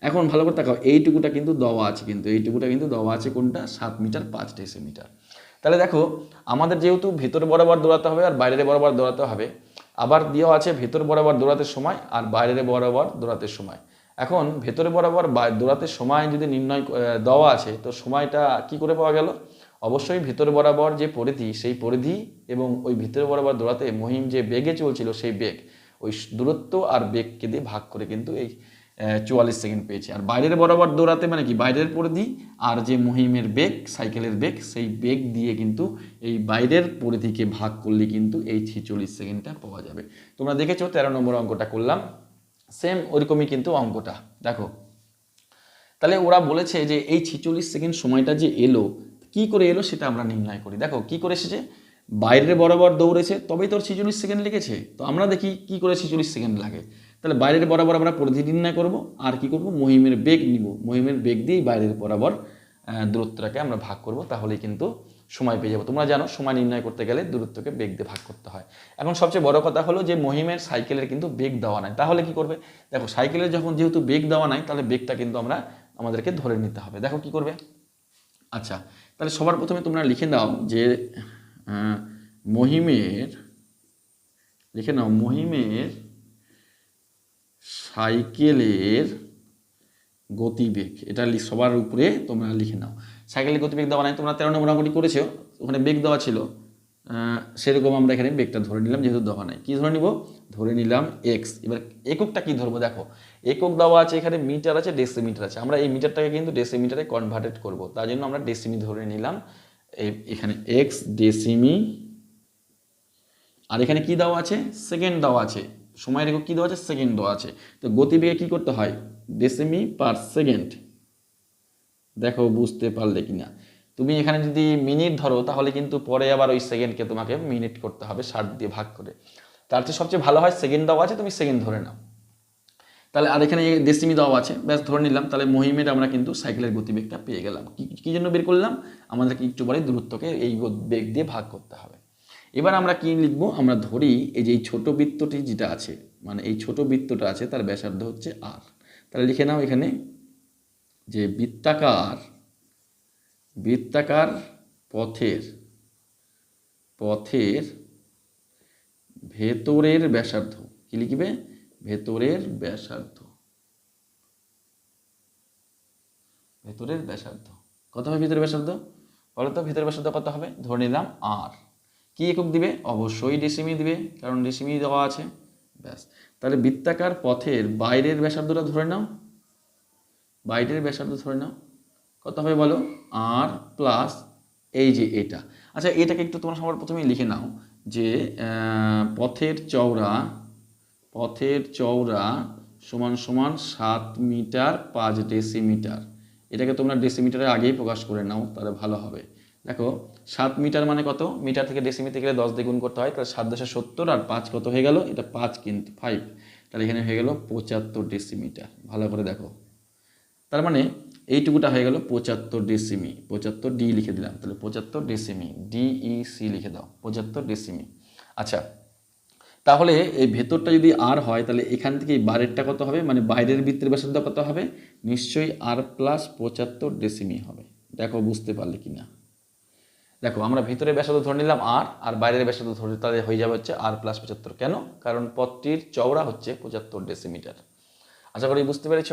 এখন ভালো করে তাকাও, এইটুকুটা কিন্তু দেওয়া আছে, কিন্তু এইটুকুটা কিন্তু দেওয়া আছে কোনটা, 7 মিটার 5 ডেসিমিটার। তাহলে দেখো আমাদের যেহেতু ভেতর বরাবর দৌড়াতে হবে আর বাইরের বরাবর দৌড়াতে হবে, আবার দেওয়া আছে ভেতর বরাবর দৌড়াতে সময় আর বাইরের বরাবর দৌড়াতে সময়। এখন ভেতরে বরাবর দৌড়াতে সময় যদি নির্ণয় দেওয়া আছে, তো সময়টা কি করে পাওয়া গেল, অবশ্যই ভেতর বরাবর যে পরিধি সেই পরিধি এবং ওই ভিতরে বরাবর দৌড়াতে মহিম যে বেগে চলছিল সেই বেগ, ওই দূরত্ব আর বেগকে দিয়ে ভাগ করে কিন্তু এই 44 সেকেন্ড পেয়েছে। আর বাইরের বরাবর দৌড়াতে মানে কি, বাইরের পরিধি আর যে মহিমের বেগ, সাইকেলের বেগ, সেই বেগ দিয়ে কিন্তু এই বাইরের পরিধিকে ভাগ করলে কিন্তু এই 46 সেকেন্ডটা পাওয়া যাবে। তোমরা দেখেছো 13 নম্বর অঙ্কটা করলাম, সেম ওইরকমই কিন্তু অঙ্কটা। দেখো তাহলে ওরা বলেছে যে এই 46 সেকেন্ড সময়টা যে এলো, কি করে এলো সেটা আমরা নির্ণয় করি। দেখো কি করে এসেছে, বাইরের বরাবর দৌড়েছে তবেই তোর 46 সেকেন্ড লেগেছে। তো আমরা দেখি কি করে 46 সেকেন্ড লাগে। তাহলে বাইরের বরাবর আমরা পরিধি নির্ণয় করব, আর কি করব, মহিমের বেগ নিব, মহিমের বেগ দিয়েই বাইরের বরাবর দূরত্বটাকে আমরা ভাগ করব, তাহলেই কিন্তু সময় পেয়ে যাবো। তোমরা জানো সময় নির্ণয় করতে গেলে দূরত্বকে বেগ দিয়ে ভাগ করতে হয়। এখন সবচেয়ে বড় কথা হলো যে মহিমের সাইকেলের কিন্তু বেগ দেওয়া নাই, তাহলে কি করবে, দেখো সাইকেলের যখন যেহেতু বেগ দেওয়া নাই, তাহলে বেগটা কিন্তু আমাদেরকে ধরে নিতে হবে। দেখো কি করবে, আচ্ছা তাহলে সবার প্রথমে তোমরা লিখে দাও যে মহিমের, লিখে নাও মহিমের সাইকেলের গতিবেগ, এটা সবার উপরে তোমরা লিখে নাও। সাইকেলের গতিবেগ দেওয়া নাই, তোমরা 13 নম্বর অঙ্কটি করেছো, ওখানে বেগ দেওয়া ছিল, সেরকম আমরা এখানে বেগটা ধরে নিলাম, যেহেতু দেওয়া নাই কি ধরে নিব, ধরে নিলাম এক্স। এবার এককটা কি ধরবো, দেখো একক দেওয়া আছে, এখানে মিটার আছে, ডেসিমিটার আছে, আমরা এই মিটারটাকে কিন্তু ডেসিমিটারে কনভার্টেড করব, তার জন্য আমরা ডেসিমি ধরে নিলাম। এখানে এক্স ডেসিমি, আর এখানে কি দেওয়া আছে, সেকেন্ড দেওয়া আছে, সময়ের একক কি দেওয়া আছে, সেকেন্ড দেওয়া আছে। তো গতিবেগে কি করতে হয়, ডেসিমি পার সেকেন্ড। দেখো বুঝতে পারলে কিনা, তুমি এখানে যদি মিনিট ধরো তাহলে কিন্তু পরে আবার ওই সেকেন্ডকে তোমাকে মিনিট করতে হবে 60 দিয়ে ভাগ করে। তার চেয়ে সবচেয়ে ভালো হয় সেকেন্ড দেওয়া আছে, তুমি সেকেন্ড ধরে নাও। তাহলে আর এখানে ডেসিমি দেওয়া আছে, ব্যাস ধরে নিলাম। তাহলে মহিমের আমরা কিন্তু সাইকেলের গতিবেগটা পেয়ে গেলাম। কি জন্য বের করলাম, আমাদেরকে একটু পরে দূরত্বকে এই বেগ দিয়ে ভাগ করতে হবে। এবার আমরা কি লিখবো, আমরা ধরি এই যে এই ছোট বৃত্তটি যেটা আছে, মানে এই ছোট বৃত্তটা আছে তার ব্যাসার্ধ হচ্ছে আর। তাহলে লিখে নাও এখানে যে বৃত্তাকার পথের ভেতরের ব্যাসার্ধ, কি লিখবে, ভেতরের ব্যাসার্ধ, ভেতরের ব্যাসার্ধ কত হবে, ভেতরের ব্যাসার্ধ বলো তো, ভেতরের ব্যাসার্ধ কত হবে, ধরে নিলাম আর। কি একক দিবে, অবশ্যই ডেসিমি দিবে, কারণ ডেসিমি দেওয়া আছে, ব্যাস। তাহলে বৃত্তাকার পথের বাইরের ব্যাসার্ধটা ধরে নাও, বাইরের ব্যাসার্ধ ধরে নাও, কত হবে বলো, আর প্লাস এই যে এটা। আচ্ছা এটাকে একটু তোমরা সবার প্রথমেই লিখে নাও যে পথের চওড়া সমান সমান 7 মিটার 5 ডেসিমিটার। এটাকে তোমরা ডেসিমিটারে আগেই প্রকাশ করে নাও, তাহলে ভালো হবে। দেখো 7 মিটার মানে কত, মিটার থেকে ডেসিমিতে গেলে 10 দিয়ে গুণ করতে হয়, তাহলে 7 × 70 আর 5 কত হয়ে গেল, এটা 5 কিন্তু 5, তাহলে এখানে হয়ে গেল 75 ডেসিমিটার। ভালো করে দেখো, তার মানে এইটুকুটা হয়ে গেল 75 ডেসিমি, 75 ডি লিখে দিলাম, তাহলে 75 ডেসিমি, ডিইসি লিখে দাও, 75 ডেসিমি। আচ্ছা তাহলে এই ভেতরটা যদি আর হয়, তাহলে এখান থেকে বাইরেরটা কত হবে, মানে বাইরের বৃত্তের ব্যাসার্ধ কত হবে, নিশ্চয়ই আর প্লাস 75 ডেসিমি হবে। দেখো বুঝতে পারলে কিনা, দেখো আমরা ভিতরে ব্যাসার্ধ ধরে নিলাম আর বাইরের ব্যাসার্ধ ধরে, তাহলে হয়ে যাবে হচ্ছে আর প্লাস 75। কেন, কারণ পথটির চওড়া হচ্ছে 75 ডেসিমিটার। আশা করি বুঝতে পেরেছ।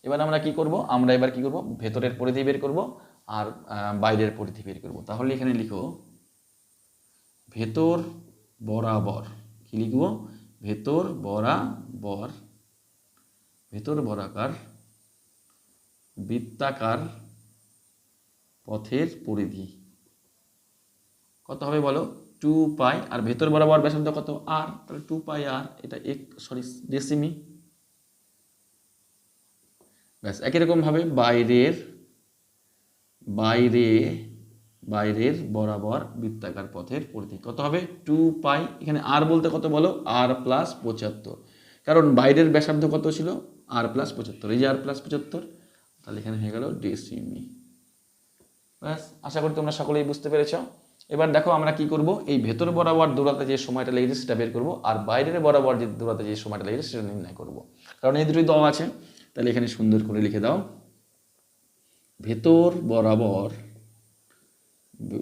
এবার আমরা কি করব, আমরা এবার কি করব, ভেতরের পরিধি বের করব আর বাইরের পরিধি বের করব। তাহলে এখানে লিখো ভেতর বরাবর, কি লিখব, ভেতর বরাকার বৃত্তাকার পথের পরিধি কত হবে বলো, 2 পাই, আর ভেতর বরাবর ব্যাসার্ধ কত, আর, তাহলে 2 পাই আর, এটা ডেসিমি, ব্যাস। একই রকম ভাবে বাইরের বরাবর বৃত্তাকার পথের পরিধি কত হবে, 2 পাই, এখানে আর বলতে কত বলো, আর প্লাস 75, কারণ বাইরের ব্যাসার্ধ কত ছিল, আর প্লাস 75, এই যে আর প্লাস 75, তাহলে এখানে হয়ে গেল ডেসিমি, ব্যাস। আশা করি তোমরা সকলেই বুঝতে পেরেছ। এবার দেখো আমরা কি করব, এই ভেতর বরাবর দৌড়াতে যে সময়টা লেগেছে সেটা বের করব, আর বাইরের বরাবর যে দৌড়াতে যে সময়টা লেগেছে সেটা নির্ণয় করব, কারণ এই দুটোই দেওয়া আছে। তাহলে এখানে সুন্দর করে লিখে দাও, ভেতর বরাবর,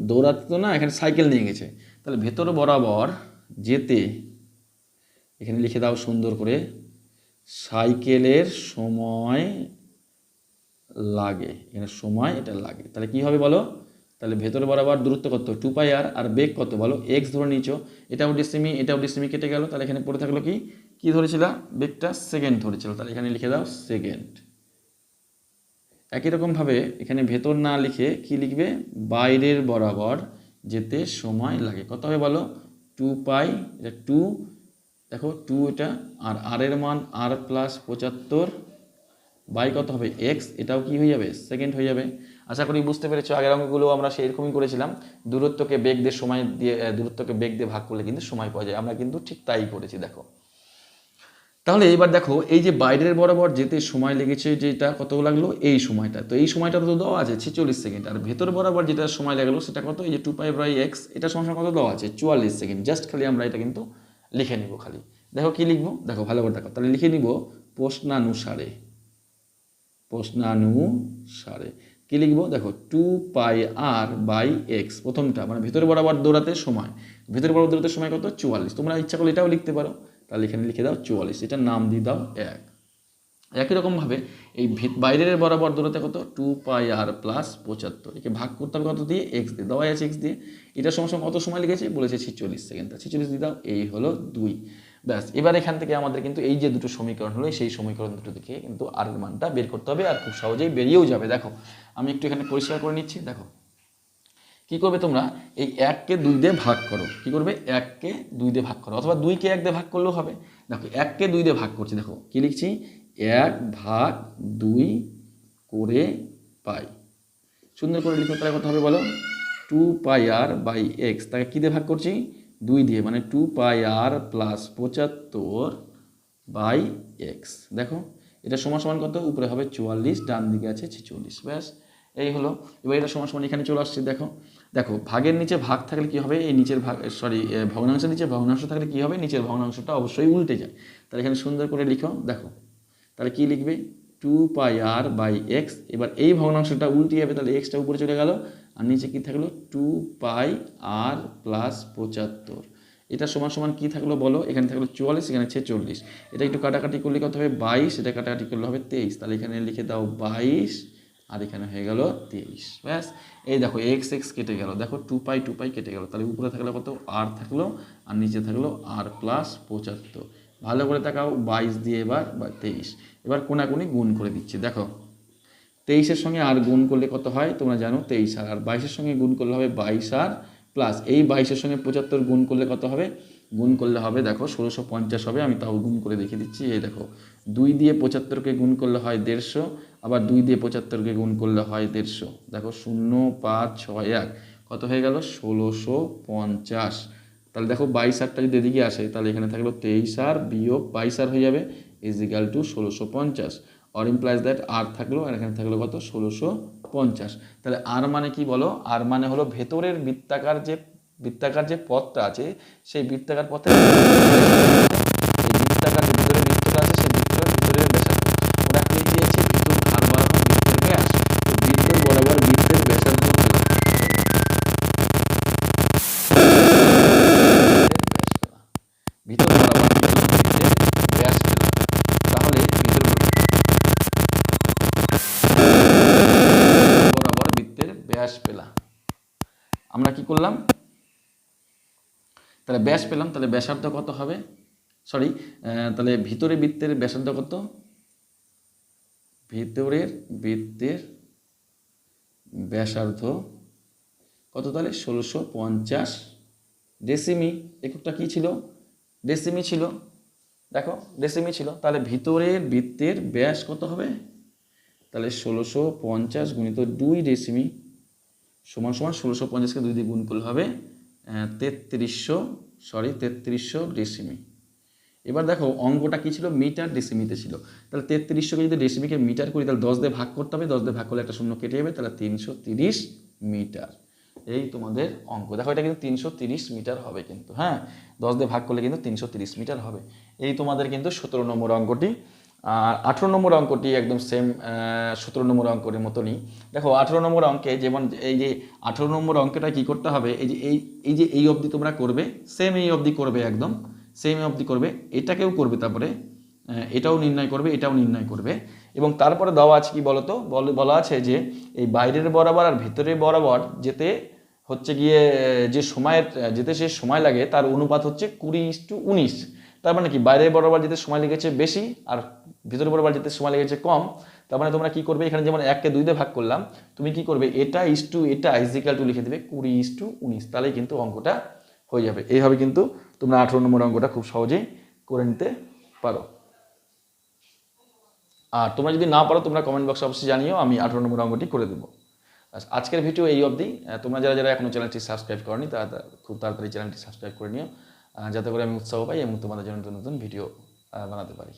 দৌড়াতে তো না, এখানে সাইকেল নিয়ে গেছে, তাহলে ভেতর বরাবর যেতে এখানে লিখে দাও সুন্দর করে, সাইকেলের সময় লাগে, এখানে সময় এটা লাগে। তাহলে কি হবে বলো, তাহলে ভেতর বরাবর দূরত্ব কত, 2πr, আর বেগ কত বলো, x ধরে নিয়েছো, এটাও ডিসিমি এটাও ডিসিমি কেটে গেল, তাহলে এখানে পড়ে থাকলো কি ধরেছিল, বেগটা সেকেন্ড ধরেছিল, তাহলে এখানে লিখে দাও সেকেন্ড। একই রকমভাবে এখানে ভেতর না লিখে কি লিখবে, বাইরের বরাবর যেতে সময় লাগে, কত হবে বলো, 2π, এটা 2, দেখো 2 এটা, আর r এর মান r + 75 বাই কত হবে x, এটাও কি হয়ে যাবে, সেকেন্ড হয়ে যাবে। আশা করি বুঝতে পেরেছো, আগের অঙ্কগুলো আমরা সেরকমই করেছিলাম, দূরত্বকে বেগ দিয়ে সময় দিয়ে, দূরত্বকে বেগ দিয়ে ভাগ করলে কিন্তু সময় পাওয়া যায়, আমরা কিন্তু ঠিক তাই করেছি দেখো। তাহলে এবার দেখো, এই যে বাইরের বরাবর যেতে সময় লেগেছে যেটা কত লাগলো, এই সময়টা, তো এই সময়টা তো দেওয়া আছে 46 সেকেন্ড, আর ভেতর বরাবর যেটা সময় লাগলো সেটা কত, এই যে 2π/x, এটা সমান কত দেওয়া আছে 44 সেকেন্ড। জাস্ট খালি আমরা এটা কিন্তু লিখে নিব, খালি দেখো কি লিখবো, দেখো ভালো করে দেখো, তাহলে লিখে নিব প্রশ্নানুসারে, কি লিখবো দেখো, 2πr/x, প্রথমটা মানে ভেতর বরাবর দৌড়াতে সময়, ভেতর বরাবর দৌড়াতে সময় কত 44, তোমরা ইচ্ছা করলে এটাও লিখতে পারো, তাহলে এখানে লিখে দাও 44, এটার নাম দিয়ে দাও 1। একই রকমভাবে এই বাইরের বরাবর দৌড়াতে কত, 2πr + 75, একে ভাগ করতে হবে কত দিয়ে, x দিয়ে, দেওয়া আছে x দিয়ে, এটা সময় কত সময় লেগেছে বলেছে 46 সেকেন্ড, 46 দিয়ে দাও, এই হলো 2। ব্যাস, এবার এখান থেকে আমাদের কিন্তু এই যে দুটো সমীকরণ হলো, সেই সমীকরণ দুটো দেখে কিন্তু আর এর মানটা বের করতে হবে, আর খুব সহজেই বেরিয়েও যাবে। দেখো আমি একটু এখানে পরিষ্কার করে নিচ্ছি, দেখো কি করবে তোমরা, এই 1কে 2 দিয়ে ভাগ করো, কি করবে 1কে 2 দিয়ে ভাগ করো, অথবা 2কে 1 দিয়ে ভাগ করলেও হবে। দেখো 1কে 2 দিয়ে ভাগ করছি, দেখো কি লিখছি, 1/2 করে পাই, সুন্দর করে লিখো, তাহলে কত হবে বলো, 2πr/x, তাকে কি দিয়ে ভাগ করছি, 2 দিয়ে, মানে 2πr + 75/x। দেখো এটা সমান কত, উপরে হবে 44, ডান দিকে আছে 46, ব্যাস এই হলো। এবার এটা সমান এখানে চলে আসছে, দেখো দেখো ভাগের নিচে ভাগ থাকলে কি হবে, এই নিচের ভাগ, ভগ্নাংশের নিচে ভগ্নাংশ থাকলে কি হবে, নিচের ভগ্নাংশটা অবশ্যই উল্টে যায়। তাহলে এখানে সুন্দর করে লিখো, দেখো তাহলে কি লিখবে, 2πr/x, এবার এই ভগ্নাংশটা উল্টে যাবে, তাহলে এক্সটা উপরে চলে গেল, আর নিচে কি থাকলো, 2πr + 75, এটা সমান কি থাকলো বলো, এখানে থাকলো 44, এখানে 46, এটা একটু কাটাকাটি করলে কত হবে 22, এটা কাটাকাটি করলে হবে 23, তাহলে এখানে লিখে দাও 22, আর এখানে হয়ে গেল 23, ব্যাস এই দেখো x কেটে গেল, দেখো 2π কেটে গেল, তাহলে উপরে থাকলো কত, r থাকলো, আর নিচে থাকলো r + 75। ভালো করে তাকাও, 22 দিয়ে এবার 23, এবার কোনাকুনি গুণ করে দিচ্ছি, দেখো 23-এর সঙ্গে আর গুণ করলে কত হয় তোমরা জানো, 23, আর 22-এর সঙ্গে গুণ করলে হবে 22, প্লাস এই 22-এর সঙ্গে 75 গুণ করলে কত হবে, গুণ করলে হবে দেখো 1650 হবে, আমি তাও গুণ করে দেখিয়ে দিচ্ছি, এই দেখো 2 দিয়ে 75কে গুণ করলে হয় 150, আবার 2 দিয়ে 75কে গুণ করলে হয় 150, দেখো 0561 কত হয়ে গেল 1650। তাহলে দেখো 22 যদি এদিকে আসে, তাহলে এখানে থাকলো 23 বিয়োগ 22 হয়ে যাবে = 1650, অর ইমপ্লাইজ দ্যাট আর থাকলো, আর এখানে থাকলো কত 1650। তাহলে আর মানে কি বলো, আর মানে হলো ভেতরের বৃত্তাকার যে পথটা আছে, সেই বৃত্তাকার পথে এই বৃত্তাকার যে ভিতরে বৃত্তটা আছে, সেই বৃত্তের ভিতরের ব্যাসার্ধ, ওটা কি দিয়েছে, ভিতর ধার বরাবর বৃত্তের ব্যাস, তো বৃত্তের বরাবর বৃত্তের ব্যাসার্ধ ভিতর বরাবর বৃত্তের ব্যাস পেলাম, তাহলে ভিতর বরাবর বৃত্তের ব্যাস পেলাম, আমরা কি করলাম, তাহলে ব্যাস পেলাম, তাহলে ব্যাসার্ধ কত হবে, তাহলে ভিতরে বৃত্তের ব্যাসার্ধ কত, ভিতরের বৃত্তের ব্যাসার্ধ কত, তাহলে 1650 ডেসিমি, এককটা কি ছিল, ডেসিমি ছিল, দেখো ডেসিমি ছিল, তাহলে ভিতরের বৃত্তের ব্যাস কত হবে, তাহলে 1650 গুণিত 2 ডেসিমি সমান 1650কে 2 দিয়ে গুণ করলে হবে 3300 ডেসিমি। এবার দেখো অঙ্কটা কি ছিল, মিটার ডেসিমিতে ছিল, তাহলে 3300কে যদি ডেসিমিকে মিটার করি, তাহলে 10 দিয়ে ভাগ করতে হবে, 10 দিয়ে ভাগ করলে একটা শূন্য কেটে যাবে, তাহলে 330 মিটার। এই তোমাদের অঙ্ক, দেখো এটা কিন্তু 330 মিটার হবে কিন্তু, হ্যাঁ 10 দিয়ে ভাগ করলে কিন্তু 330 মিটার হবে। এই তোমাদের কিন্তু 17 নম্বর অঙ্কটি। আর 18 নম্বর অঙ্কটি একদম সেম 17 নম্বর অঙ্কের মতনই। দেখো 18 নম্বর অঙ্কে যেমন এই যে 18 নম্বর অঙ্কটা কি করতে হবে, এই অবধি তোমরা করবে, সেম এই অবধি করবে, একদম সেম অবধি করবে, এটাকেও করবে, তারপরে এটাও নির্ণয় করবে, এটাও নির্ণয় করবে। এবং তারপরে দেওয়া আছে কি বলতো, বলা আছে যে এই বাইরের বরাবর আর ভেতরের বরাবর যেতে হচ্ছে গিয়ে যে সময়ের যেতে সে সময় লাগে তার অনুপাত হচ্ছে 20:19। তার মানে কি বাইরের বরাবর যেতে সময় লেগেছে বেশি আর ভিতরের বরাবর যেতে সময় লেগেছে কম। তার মানে তোমরা কি করবে, এখানে যেমন 1কে 2 দিয়ে ভাগ করলাম, তুমি কি করবে, এটা এটা ইজিক্যাল টু লিখে দেবে 20:19, তাহলেই কিন্তু অঙ্কটা হয়ে যাবে। এইভাবে কিন্তু তোমরা 18 নম্বর অঙ্কটা খুব সহজেই করে নিতে পারো। আর তোমরা যদি না পারো তোমরা কমেন্ট বক্সে অবশ্যই জানিও, আমি 18 নম্বর অঙ্কটি করে দেবো। আজকের ভিডিও এই অবধি। তোমরা যারা এখনো চ্যানেলটি সাবস্ক্রাইব করনি তারা খুব তাড়াতাড়ি চ্যানেলটি সাবস্ক্রাইব করে নিও, যাতে করে আমি উৎসাহ পাই এবং তোমাদের জন্য নতুন নতুন ভিডিও বানাতে পারি।